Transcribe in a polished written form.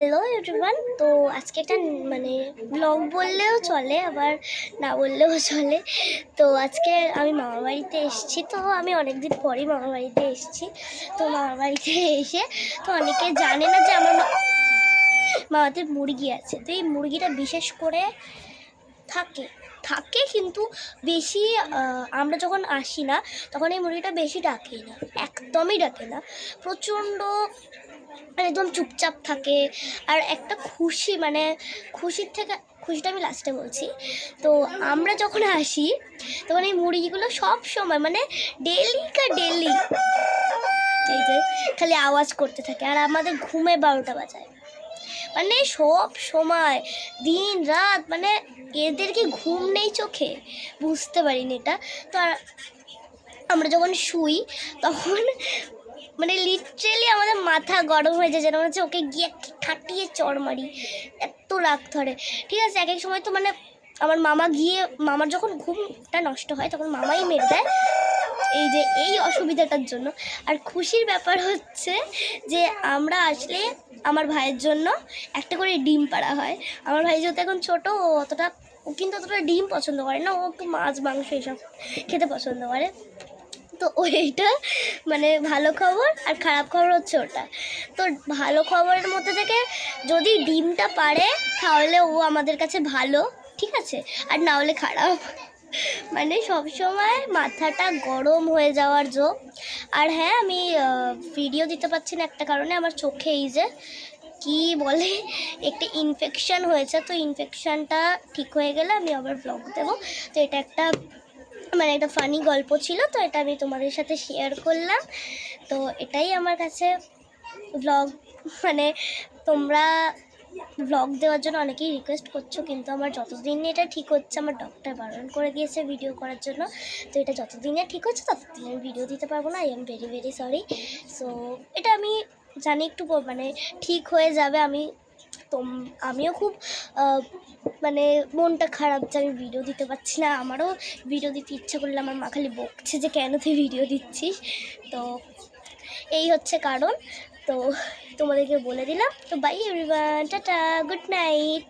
Hello everyone. তো আজকে একটা মানে ব্লগ বললেও চলে, আবার না বললেও চলে। তো আজকে আমি মামার বাড়িতে এসেছি। তো আমি অনেকদিন পরই মামার বাড়িতে এসেছি। তো মামার বাড়িতে এসে তো অনেকে জানে না যে আমার মামাদের মুরগি আছে। তো এই মুরগিটা বিশেষ করে থাকে থাকে কিন্তু বেশি আমরা যখন আসি না তখন এই মুরগিটা বেশি ডাকেই না, একদমই ডাকে না। প্রচণ্ড একদম চুপচাপ থাকে। আর একটা খুশি মানে খুশির থেকে খুশিটা আমি লাস্টে বলছি। তো আমরা যখন আসি তখন এই মুরগিগুলো সব সময় মানে ডেলি এই যে খালি আওয়াজ করতে থাকে, আর আমাদের ঘুমে 12টা বাজায়। মানে সব সময় দিন রাত মানে এদের কি ঘুম নেই চোখে? বুঝতে পারিনি এটা। তো আমরা যখন শুই তখন মানে লিটারেলি আমাদের মাথা গরম হয়ে যায়, যেন হচ্ছে ওকে গিয়ে খাটিয়ে চড় মারি, এত রাগ ধরে। ঠিক আছে, এক এক সময় তো মানে আমার মামার যখন ঘুমটা নষ্ট হয় তখন মামাই মেরে দেয় এই অসুবিধাটার জন্য। আর খুশির ব্যাপার হচ্ছে যে আমরা আসলে আমার ভাইয়ের জন্য একটা করে ডিম পাড়া হয়। আমার ভাই যেহেতু এখন ছোটো, ও কিন্তু অতটা ডিম পছন্দ করে না, ও একটু মাছ মাংস এসব খেতে পছন্দ করে। তো ওইটা মানে ভালো খবর, আর খারাপ খবর হচ্ছে ওটা। তো ভালো খবরের মধ্যে থেকে যদি ডিমটা পারে তাহলে ও আমাদের কাছে ভালো, ঠিক আছে, আর না হলে খারাপ। মানে সবসময় মাথাটা গরম হয়ে যাওয়ার জো। আর হ্যাঁ, আমি ভিডিও দিতে পারছি না একটা কারণে, আমার চোখে এই যে কি বলে একটা ইনফেকশান হয়েছে। তো ইনফেকশানটা ঠিক হয়ে গেলে আমি আবার ব্লগ দেবো। তো এটা একটা মানে একটা ফানি গল্প ছিল, তো এটা আমি তোমাদের সাথে শেয়ার করলাম। তো এটাই আমার কাছে ব্লগ। মানে তোমরা ব্লগ দেওয়ার জন্য অনেকেই রিকোয়েস্ট করছো, কিন্তু আমার যতদিন এটা ঠিক হচ্ছে, আমার ডক্টর বারণ করে দিয়েছে ভিডিও করার জন্য। তো এটা যতদিনে ঠিক হচ্ছে ততদিন আমি ভিডিও দিতে পারবো না। I am very very sorry. So এটা আমি জানি একটু মানে ঠিক হয়ে যাবে। আমিও খুব মানে মনটা খারাপ যে আমি ভিডিও দিতে পারছি না। আমারও ভিডিও দিতে ইচ্ছা করলে আমার মা খালি বকছে যে কেন তুই ভিডিও দিচ্ছিস। তো এই হচ্ছে কারণ। তো তোমাদেরকে বলে দিলাম। তো by everyone, tata, good night.